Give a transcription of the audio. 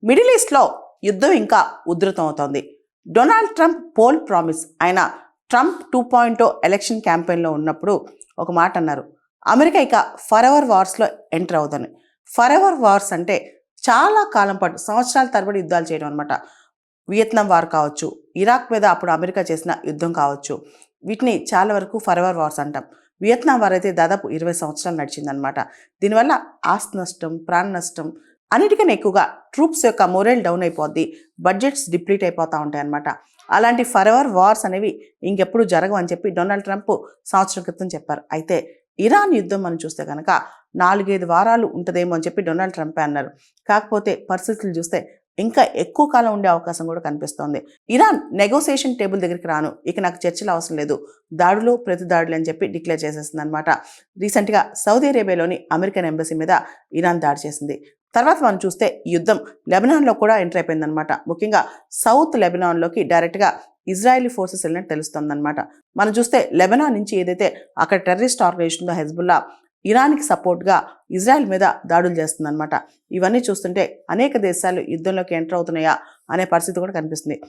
Middle ఈస్ట్లో యుద్ధం ఇంకా ఉధృతం అవుతోంది. డొనాల్డ్ ట్రంప్ పోల్ ప్రామిస్ ఆయన ట్రంప్ 2.0 ఎలక్షన్ క్యాంపెయిన్లో ఉన్నప్పుడు ఒక మాట అన్నారు, అమెరికా ఇక ఫరెవర్ వార్స్లో ఎంటర్ అవుతుంది. ఫరెవర్ వార్స్ అంటే చాలా కాలం పాటు సంవత్సరాల తరబడి యుద్ధాలు చేయడం అనమాట. వియత్నాం వార్ కావచ్చు, ఇరాక్ మీద అప్పుడు అమెరికా చేసిన యుద్ధం కావచ్చు, వీటిని చాలా వరకు ఫరెవర్ వార్స్ అంటాం. వియత్నాం వార్ అయితే దాదాపు 20 సంవత్సరాలు నడిచిందనమాట. దీనివల్ల ఆస్తి నష్టం, ప్రాణ నష్టం, అన్నిటికన్నా ఎక్కువగా ట్రూప్స్ యొక్క మొరల్ డౌన్ అయిపోద్ది, బడ్జెట్స్ డిప్లీట్ అయిపోతూ ఉంటాయి అన్నమాట. అలాంటి ఫరెవర్ వార్స్ అనేవి ఇంకెప్పుడు జరగవు అని చెప్పి డొనాల్డ్ ట్రంప్ సంవత్సరం క్రితం చెప్పారు. అయితే ఇరాన్ యుద్ధం మనం చూస్తే కనుక 4-5 వారాలు ఉంటుందేమో అని చెప్పి డొనాల్డ్ ట్రంపే అన్నారు. కాకపోతే పరిస్థితులు చూస్తే ఇంకా ఎక్కువ కాలం ఉండే అవకాశం కూడా కనిపిస్తోంది. ఇరాన్ నెగోసియేషన్ టేబుల్ దగ్గరికి రాను, ఇక నాకు చర్చలు అవసరం లేదు, దాడులు ప్రతి దాడులు అని చెప్పి డిక్లేర్ చేసేసింది అనమాట. రీసెంట్గా సౌదీ అరేబియాలోని అమెరికన్ ఎంబసీ మీద ఇరాన్ దాడి చేసింది. తర్వాత మనం చూస్తే ఈ యుద్ధం లెబనాన్లో కూడా ఎంటర్ అయిపోయిందనమాట. ముఖ్యంగా సౌత్ లెబనాన్లోకి డైరెక్ట్గా ఇజ్రాయెలీ ఫోర్సెస్ వెళ్ళినట్టు తెలుస్తుందన్నమాట. మనం చూస్తే లెబనాన్ నుంచి ఏదైతే అక్కడ టెర్రరిస్ట్ ఆర్గనైజేషన్ ఉందో హెజ్బుల్లా, ఇరాన్కి సపోర్ట్గా ఇజ్రాయెల్ మీద దాడులు చేస్తుందన్నమాట. ఇవన్నీ చూస్తుంటే అనేక దేశాలు యుద్ధంలోకి ఎంటర్ అవుతున్నాయా అనే పరిస్థితి కూడా కనిపిస్తుంది.